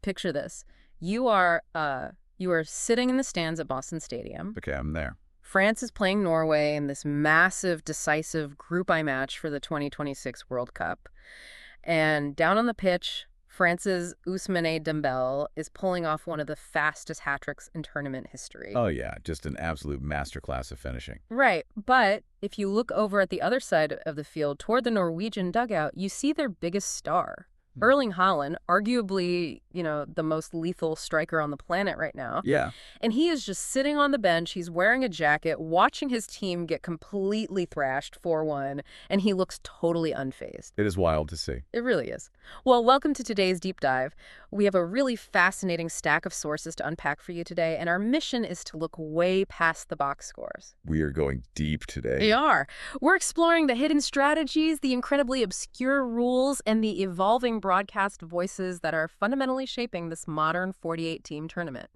picture this. You are sitting in the stands at Boston Stadium. Okay, I'm there. France is playing Norway in this massive, decisive Group I match for the 2026 World Cup. And down on the pitch, France's Ousmane Dembele is pulling off one of the fastest hat-tricks in tournament history. Oh, yeah, just an absolute masterclass of finishing. Right, but if you look over at the other side of the field toward the Norwegian dugout, you see their biggest star. Erling Haaland, arguably, the most lethal striker on the planet right now. Yeah. And he is just sitting on the bench. He's wearing a jacket, watching his team get completely thrashed 4-1, and he looks totally unfazed. It is wild to see. It really is. Well, welcome to today's deep dive. We have a really fascinating stack of sources to unpack for you today, and our mission is to look way past the box scores. We are going deep today. We are. We're exploring the hidden strategies, the incredibly obscure rules, and the evolving broadcast voices that are fundamentally shaping this modern 48-team tournament.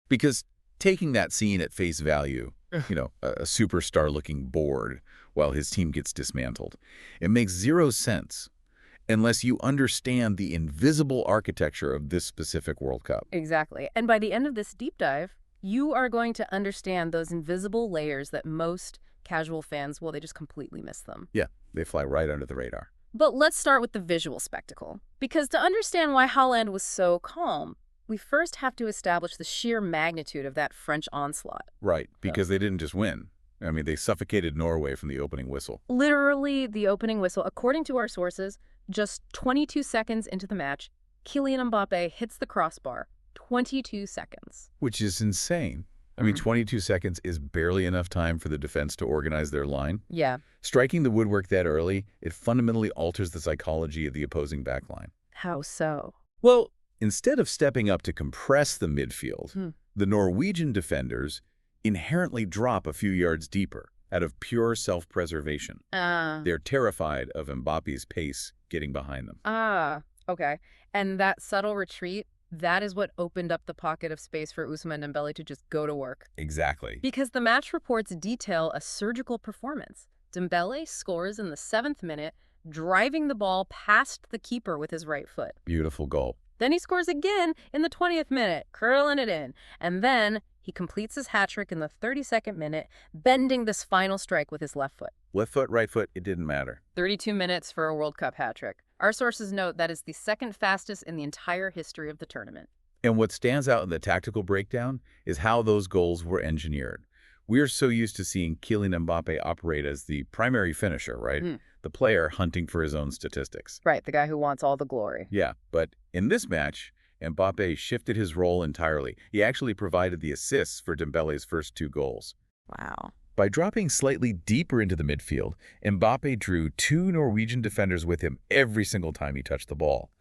Because taking that scene at face value, a superstar-looking board while his team gets dismantled, it makes zero sense unless you understand the invisible architecture of this specific World Cup. Exactly. And by the end of this deep dive, you are going to understand those invisible layers that most casual fans, they just completely miss them. Yeah, they fly right under the radar. But let's start with the visual spectacle. Because to understand why Haaland was so calm, we first have to establish the sheer magnitude of that French onslaught. Right, because they didn't just win. I mean, they suffocated Norway from the opening whistle. Literally the opening whistle. According to our sources, just 22 seconds into the match, Kylian Mbappe hits the crossbar. 22 seconds. Which is insane. I mean, 22 seconds is barely enough time for the defense to organize their line. Yeah. Striking the woodwork that early, it fundamentally alters the psychology of the opposing backline. How so? Well, instead of stepping up to compress the midfield, the Norwegian defenders inherently drop a few yards deeper out of pure self-preservation. They're terrified of Mbappe's pace getting behind them. Okay. And that subtle retreat, that is what opened up the pocket of space for Ousmane Dembele to just go to work. Exactly. Because the match reports detail a surgical performance. Dembele scores in the 7th minute, driving the ball past the keeper with his right foot. Beautiful goal. Then he scores again in the 20th minute, curling it in. And then he completes his hat-trick in the 32nd minute, bending this final strike with his left foot. Left foot, right foot, it didn't matter. 32 minutes for a World Cup hat-trick. Our sources note that is the second fastest in the entire history of the tournament. And what stands out in the tactical breakdown is how those goals were engineered. We are so used to seeing Kylian Mbappe operate as the primary finisher, right? The player hunting for his own statistics. Right, the guy who wants all the glory. Yeah, but in this match, Mbappe shifted his role entirely. He actually provided the assists for Dembele's first 2 goals. Wow. By dropping slightly deeper into the midfield, Mbappe drew 2 Norwegian defenders with him every single time he touched the ball.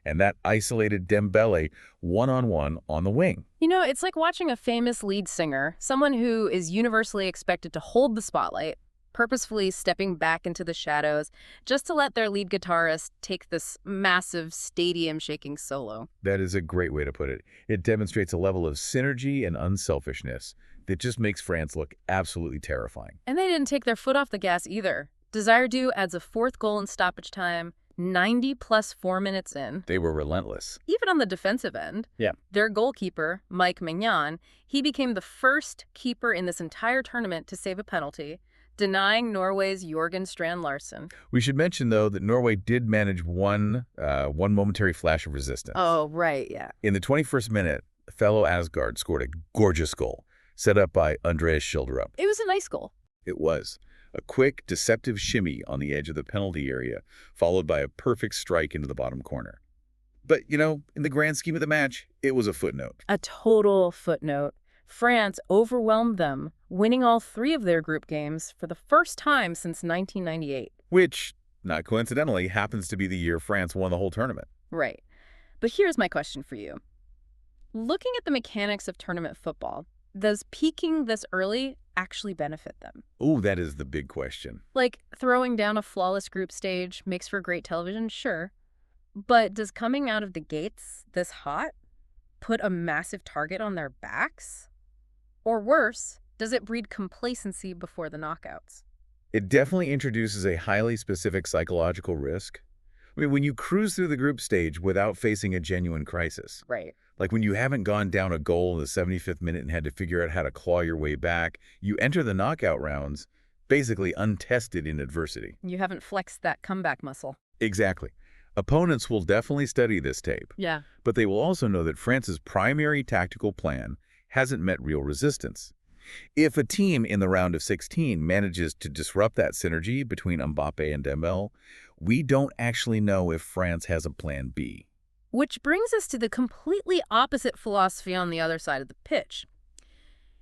And that isolated Dembele one-on-one on the wing. It's like watching a famous lead singer, someone who is universally expected to hold the spotlight, purposefully stepping back into the shadows just to let their lead guitarist take this massive stadium-shaking solo. That is a great way to put it. It demonstrates a level of synergy and unselfishness that just makes France look absolutely terrifying. And they didn't take their foot off the gas either. Desirdu adds a 4th goal in stoppage time, 90 plus 4 minutes in. They were relentless. Even on the defensive end. Yeah. Their goalkeeper, Mike Maignan, he became the first keeper in this entire tournament to save a penalty, denying Norway's Jorgen Strand Larsen. We should mention, though, that Norway did manage one momentary flash of resistance. Oh, right, yeah. In the 21st minute, fellow Asgard scored a gorgeous goal, set up by Andreas Schilderup. It was a nice goal. It was. A quick, deceptive shimmy on the edge of the penalty area, followed by a perfect strike into the bottom corner. But, in the grand scheme of the match, it was a footnote. A total footnote. France overwhelmed them, winning all 3 of their group games for the first time since 1998. Which, not coincidentally, happens to be the year France won the whole tournament. Right. But here's my question for you. Looking at the mechanics of tournament football, does peaking this early actually benefit them? Oh, that is the big question. Like, throwing down a flawless group stage makes for great television, sure. But does coming out of the gates this hot put a massive target on their backs? Or worse, does it breed complacency before the knockouts? It definitely introduces a highly specific psychological risk. I mean, when you cruise through the group stage without facing a genuine crisis, Right. Like when you haven't gone down a goal in the 75th minute and had to figure out how to claw your way back, you enter the knockout rounds basically untested in adversity. You haven't flexed that comeback muscle. Exactly. Opponents will definitely study this tape. Yeah. But they will also know that France's primary tactical plan hasn't met real resistance. If a team in the round of 16 manages to disrupt that synergy between Mbappe and Dembele, we don't actually know if France has a plan B. Which brings us to the completely opposite philosophy on the other side of the pitch.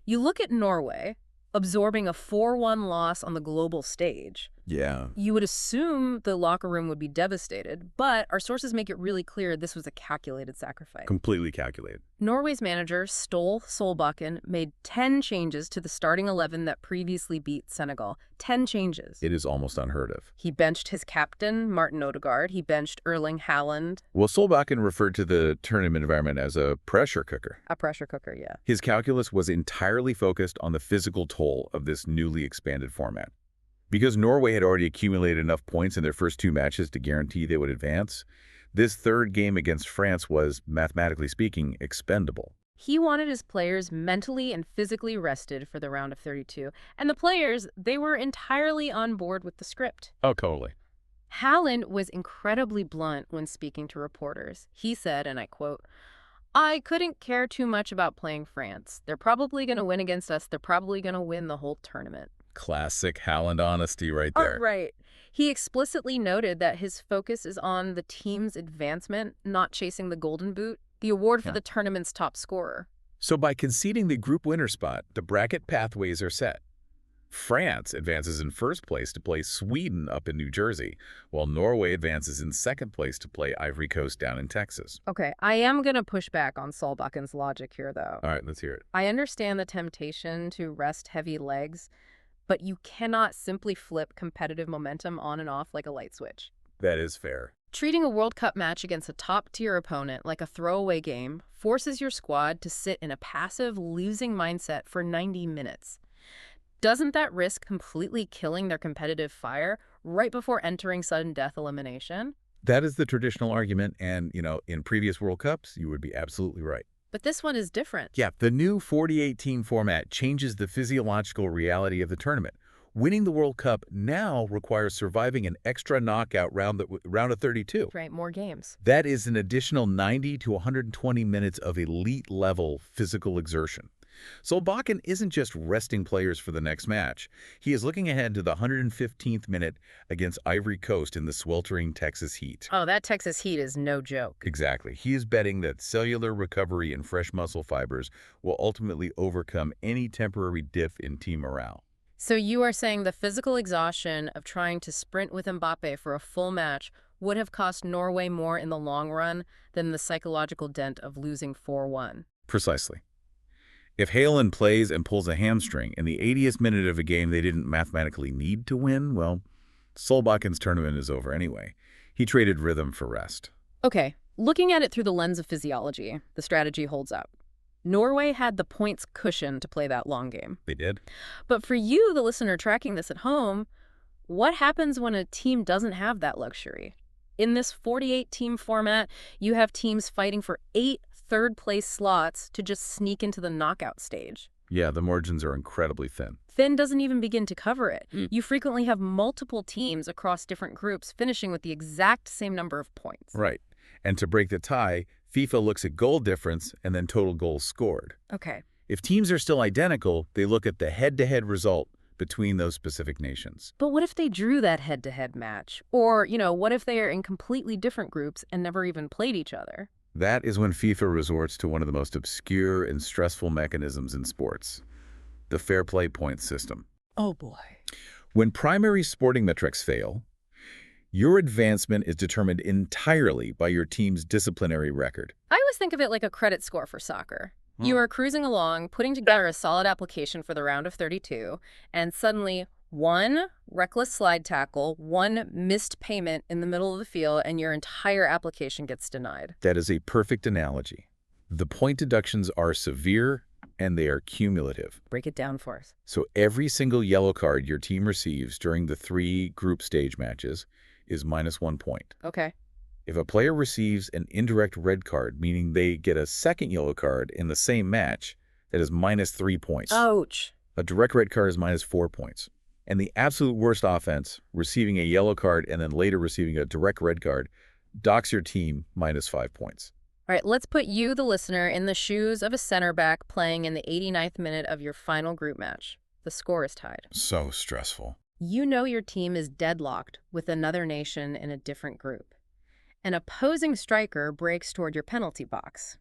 You look at Norway, absorbing a 4-1 loss on the global stage. Yeah. You would assume the locker room would be devastated, but our sources make it really clear this was a calculated sacrifice. Completely calculated. Norway's manager, Ståle Solbakken, made 10 changes to the starting 11 that previously beat Senegal. 10 changes. It is almost unheard of. He benched his captain, Martin Odegaard. He benched Erling Haaland. Well, Solbakken referred to the tournament environment as a pressure cooker. A pressure cooker, yeah. His calculus was entirely focused on the physical toll of this newly expanded format. Because Norway had already accumulated enough points in their first 2 matches to guarantee they would advance, this third game against France was, mathematically speaking, expendable. He wanted his players mentally and physically rested for the round of 32, and the players, they were entirely on board with the script. Oh, totally. Haaland was incredibly blunt when speaking to reporters. He said, and I quote, "I couldn't care too much about playing France. They're probably going to win against us. They're probably going to win the whole tournament." Classic Haaland honesty right there. Oh, right. He explicitly noted that his focus is on the team's advancement, not chasing the Golden Boot, the award for the tournament's top scorer. So by conceding the group winner spot, the bracket pathways are set. France advances in first place to play Sweden up in New Jersey, while Norway advances in second place to play Ivory Coast down in Texas. Okay, I am going to push back on Solbakken's logic here, though. All right, let's hear it. I understand the temptation to rest heavy legs, but you cannot simply flip competitive momentum on and off like a light switch. That is fair. Treating a World Cup match against a top-tier opponent like a throwaway game forces your squad to sit in a passive, losing mindset for 90 minutes. Doesn't that risk completely killing their competitive fire right before entering sudden death elimination? That is the traditional argument, and, in previous World Cups, you would be absolutely right. But this one is different. Yeah, the new 48-team format changes the physiological reality of the tournament. Winning the World Cup now requires surviving an extra knockout round of 32. Right, more games. That is an additional 90 to 120 minutes of elite-level physical exertion. Solbakken isn't just resting players for the next match. He is looking ahead to the 115th minute against Ivory Coast in the sweltering Texas heat. Oh, that Texas heat is no joke. Exactly. He is betting that cellular recovery and fresh muscle fibers will ultimately overcome any temporary dip in team morale. So you are saying the physical exhaustion of trying to sprint with Mbappe for a full match would have cost Norway more in the long run than the psychological dent of losing 4-1? Precisely. If Haaland plays and pulls a hamstring in the 80th minute of a game they didn't mathematically need to win, well, Solbakken's tournament is over anyway. He traded rhythm for rest. Okay, looking at it through the lens of physiology, the strategy holds up. Norway had the points cushion to play that long game. They did. But for you, the listener tracking this at home, what happens when a team doesn't have that luxury? In this 48-team format, you have teams fighting for 8 third-place slots to just sneak into the knockout stage. Yeah, the margins are incredibly thin. Thin doesn't even begin to cover it. You frequently have multiple teams across different groups finishing with the exact same number of points. Right. And to break the tie, FIFA looks at goal difference and then total goals scored. Okay. If teams are still identical, they look at the head-to-head result between those specific nations. But what if they drew that head-to-head match? Or, what if they are in completely different groups and never even played each other? That is when FIFA resorts to one of the most obscure and stressful mechanisms in sports, the FairPlay point system. Oh, boy. When primary sporting metrics fail, your advancement is determined entirely by your team's disciplinary record. I always think of it like a credit score for soccer. You are cruising along, putting together a solid application for the round of 32, and suddenly one reckless slide tackle, one missed payment in the middle of the field, and your entire application gets denied. That is a perfect analogy. The point deductions are severe and they are cumulative. Break it down for us. So every single yellow card your team receives during the 3 group stage matches is -1 point. Okay. If a player receives an indirect red card, meaning they get a second yellow card in the same match, that is -3 points. Ouch. A direct red card is -4 points. And the absolute worst offense, receiving a yellow card and then later receiving a direct red card, docks your team -5 points. All right, let's put you, the listener, in the shoes of a center back playing in the 89th minute of your final group match. The score is tied. So stressful. You know your team is deadlocked with another nation in a different group. An opposing striker breaks toward your penalty box.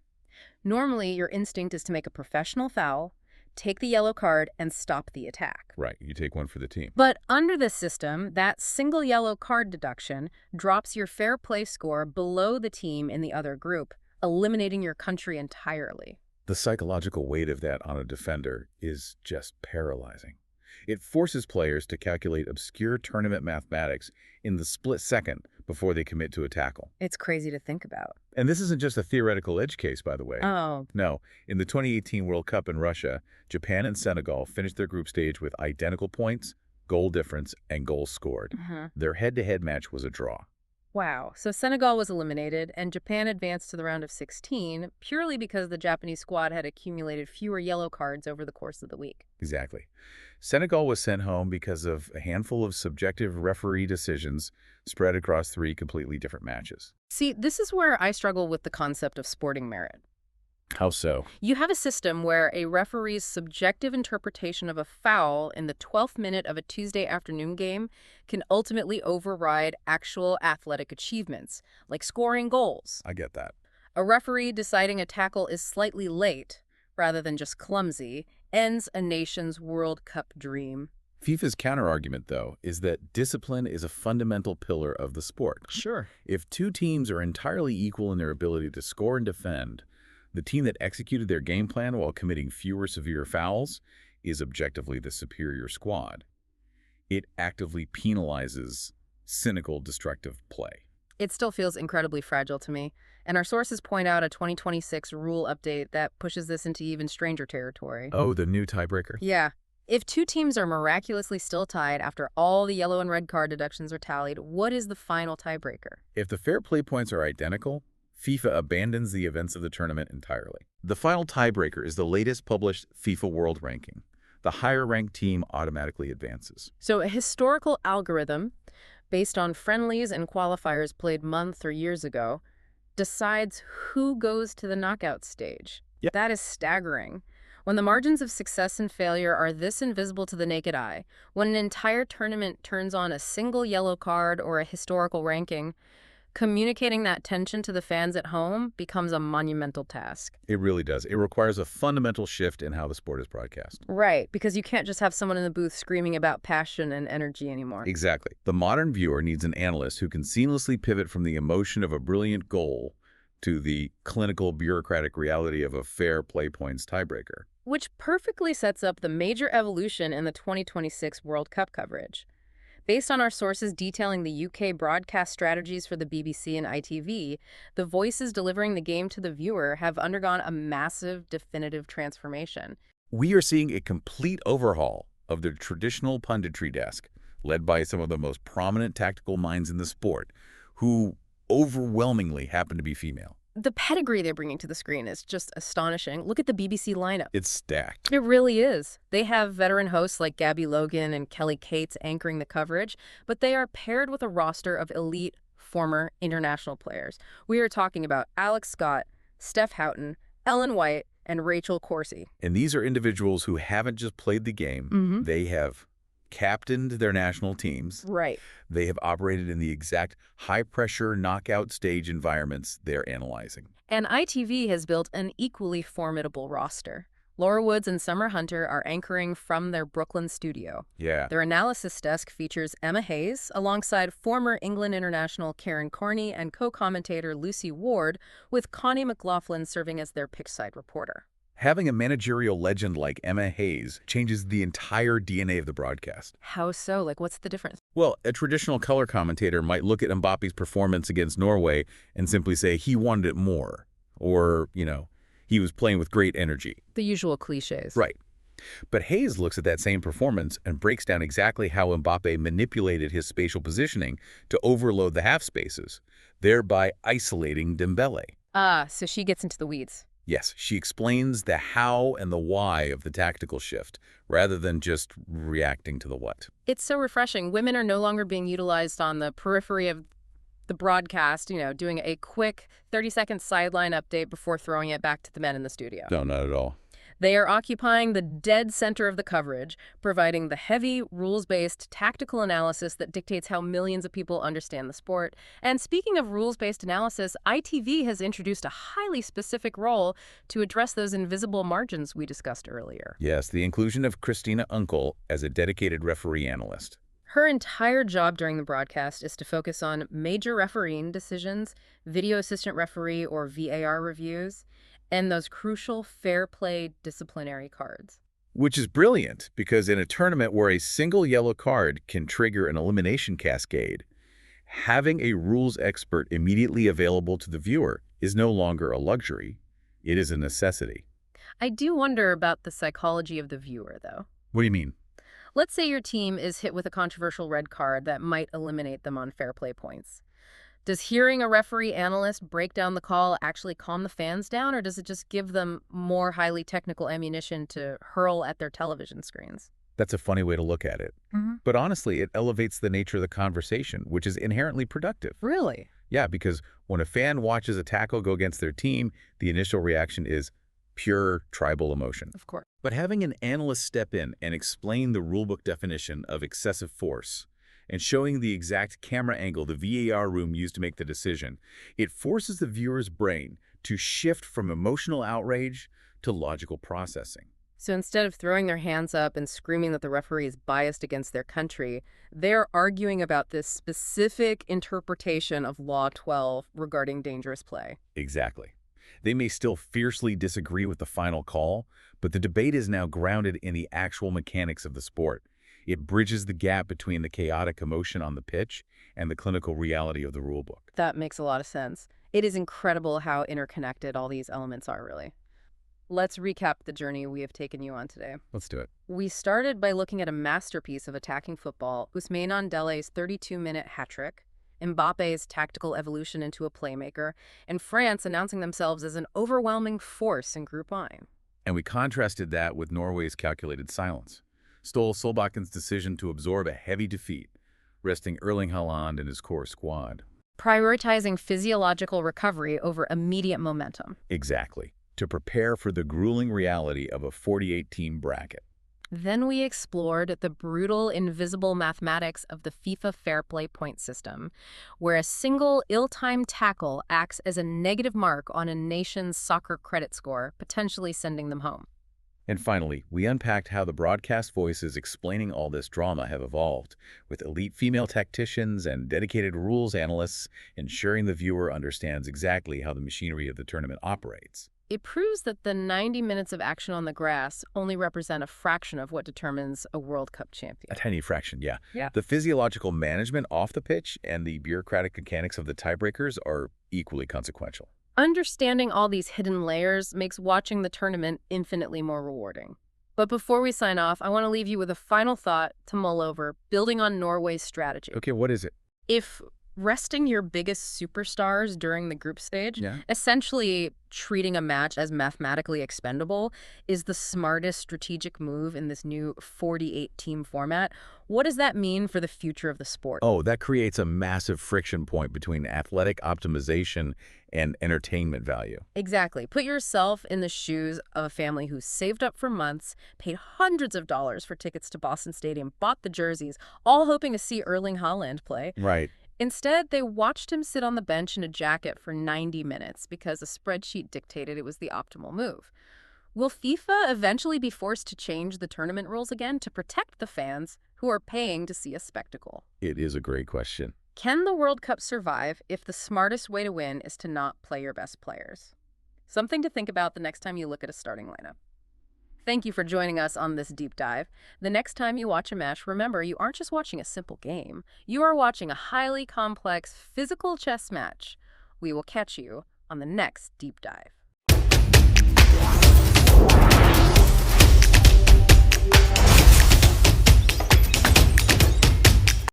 Normally, your instinct is to make a professional foul, take the yellow card, and stop the attack. Right, you take one for the team. But under this system, that single yellow card deduction drops your fair play score below the team in the other group, eliminating your country entirely. The psychological weight of that on a defender is just paralyzing. It forces players to calculate obscure tournament mathematics in the split second before they commit to a tackle. It's crazy to think about. And this isn't just a theoretical edge case, by the way. Oh. No, in the 2018 World Cup in Russia, Japan and Senegal finished their group stage with identical points, goal difference, and goals scored. Their head-to-head match was a draw. Wow. So Senegal was eliminated, and Japan advanced to the round of 16 purely because the Japanese squad had accumulated fewer yellow cards over the course of the week. Exactly. Senegal was sent home because of a handful of subjective referee decisions spread across 3 completely different matches. See, this is where I struggle with the concept of sporting merit. How so? You have a system where a referee's subjective interpretation of a foul in the 12th minute of a Tuesday afternoon game can ultimately override actual athletic achievements, like scoring goals. I get that. A referee deciding a tackle is slightly late, rather than just clumsy, ends a nation's World Cup dream. FIFA's counterargument, though, is that discipline is a fundamental pillar of the sport. Sure. If 2 teams are entirely equal in their ability to score and defend, the team that executed their game plan while committing fewer severe fouls is objectively the superior squad. It actively penalizes cynical, destructive play. It still feels incredibly fragile to me, and our sources point out a 2026 rule update that pushes this into even stranger territory. Oh, the new tiebreaker? Yeah. If 2 teams are miraculously still tied after all the yellow and red card deductions are tallied, what is the final tiebreaker? If the fair play points are identical, FIFA abandons the events of the tournament entirely. The final tiebreaker is the latest published FIFA World Ranking. The higher-ranked team automatically advances. So a historical algorithm, based on friendlies and qualifiers played months or years ago, decides who goes to the knockout stage. Yep. That is staggering. When the margins of success and failure are this invisible to the naked eye, when an entire tournament turns on a single yellow card or a historical ranking, communicating that tension to the fans at home becomes a monumental task. It really does. It requires a fundamental shift in how the sport is broadcast. Right, because you can't just have someone in the booth screaming about passion and energy anymore. Exactly. The modern viewer needs an analyst who can seamlessly pivot from the emotion of a brilliant goal to the clinical bureaucratic reality of a fair play points tiebreaker. Which perfectly sets up the major evolution in the 2026 World Cup coverage. Based on our sources detailing the UK broadcast strategies for the BBC and ITV, the voices delivering the game to the viewer have undergone a massive, definitive transformation. We are seeing a complete overhaul of the traditional punditry desk, led by some of the most prominent tactical minds in the sport, who overwhelmingly happen to be female. The pedigree they're bringing to the screen is just astonishing. Look at the BBC lineup. It's stacked. It really is. They have veteran hosts like Gabby Logan and Kelly Cates anchoring the coverage, but they are paired with a roster of elite former international players. We are talking about Alex Scott, Steph Houghton, Ellen White, and Rachel Corsie. And these are individuals who haven't just played the game. They have captained their national teams. Right. They have operated in the exact high-pressure knockout stage environments they're analyzing. And ITV has built an equally formidable roster. Laura Woods and Summer Hunter are anchoring from their Brooklyn studio. Yeah. Their analysis desk features Emma Hayes, alongside former England international Karen Carney and co-commentator Lucy Ward, with Connie McLaughlin serving as their pitchside reporter. Having a managerial legend like Emma Hayes changes the entire DNA of the broadcast. How so? Like, what's the difference? Well, a traditional color commentator might look at Mbappe's performance against Norway and simply say he wanted it more. Or, he was playing with great energy. The usual cliches. Right. But Hayes looks at that same performance and breaks down exactly how Mbappe manipulated his spatial positioning to overload the half spaces, thereby isolating Dembele. So she gets into the weeds. Yes, she explains the how and the why of the tactical shift, rather than just reacting to the what. It's so refreshing. Women are no longer being utilized on the periphery of the broadcast, doing a quick 30-second sideline update before throwing it back to the men in the studio. No, not at all. They are occupying the dead center of the coverage, providing the heavy, rules-based tactical analysis that dictates how millions of people understand the sport. And speaking of rules-based analysis, ITV has introduced a highly specific role to address those invisible margins we discussed earlier. Yes, the inclusion of Christina Unkel as a dedicated referee analyst. Her entire job during the broadcast is to focus on major refereeing decisions, video assistant referee or VAR reviews, and those crucial fair play disciplinary cards. Which is brilliant, because in a tournament where a single yellow card can trigger an elimination cascade, having a rules expert immediately available to the viewer is no longer a luxury. It is a necessity. I do wonder about the psychology of the viewer, though. What do you mean? Let's say your team is hit with a controversial red card that might eliminate them on fair play points. Does hearing a referee analyst break down the call actually calm the fans down, or does it just give them more highly technical ammunition to hurl at their television screens? That's a funny way to look at it. But honestly, it elevates the nature of the conversation, which is inherently productive. Really? Yeah, because when a fan watches a tackle go against their team, the initial reaction is pure tribal emotion. Of course. But having an analyst step in and explain the rulebook definition of excessive force and showing the exact camera angle the VAR room used to make the decision, it forces the viewer's brain to shift from emotional outrage to logical processing. So instead of throwing their hands up and screaming that the referee is biased against their country, they're arguing about this specific interpretation of Law 12 regarding dangerous play. Exactly. They may still fiercely disagree with the final call, but the debate is now grounded in the actual mechanics of the sport. It bridges the gap between the chaotic emotion on the pitch and the clinical reality of the rulebook. That makes a lot of sense. It is incredible how interconnected all these elements are, really. Let's recap the journey we have taken you on today. Let's do it. We started by looking at a masterpiece of attacking football, Ousmane Dembele's 32-minute hat-trick, Mbappe's tactical evolution into a playmaker, and France announcing themselves as an overwhelming force in Group I. And we contrasted that with Norway's calculated silence. Ståle Solbakken decision to absorb a heavy defeat, resting Erling Haaland and his core squad. Prioritizing physiological recovery over immediate momentum. Exactly. To prepare for the grueling reality of a 48-team bracket. Then we explored the brutal, invisible mathematics of the FIFA FairPlay point system, where a single ill-timed tackle acts as a negative mark on a nation's soccer credit score, potentially sending them home. And finally, we unpacked how the broadcast voices explaining all this drama have evolved, with elite female tacticians and dedicated rules analysts ensuring the viewer understands exactly how the machinery of the tournament operates. It proves that the 90 minutes of action on the grass only represent a fraction of what determines a World Cup champion. A tiny fraction, yeah. Yeah. The physiological management off the pitch and the bureaucratic mechanics of the tiebreakers are equally consequential. Understanding all these hidden layers makes watching the tournament infinitely more rewarding. But before we sign off, I want to leave you with a final thought to mull over, building on Norway's strategy. Okay, what is it? If resting your biggest superstars during the group stage, essentially treating a match as mathematically expendable, is the smartest strategic move in this new 48-team format, what does that mean for the future of the sport? Oh, that creates a massive friction point between athletic optimization and entertainment value. Exactly. Put yourself in the shoes of a family who saved up for months, paid hundreds of dollars for tickets to Boston Stadium, bought the jerseys, all hoping to see Erling Haaland play. Right. Instead, they watched him sit on the bench in a jacket for 90 minutes because a spreadsheet dictated it was the optimal move. Will FIFA eventually be forced to change the tournament rules again to protect the fans who are paying to see a spectacle? It is a great question. Can the World Cup survive if the smartest way to win is to not play your best players? Something to think about the next time you look at a starting lineup. Thank you for joining us on this deep dive. The next time you watch a match, remember you aren't just watching a simple game. You are watching a highly complex physical chess match. We will catch you on the next deep dive.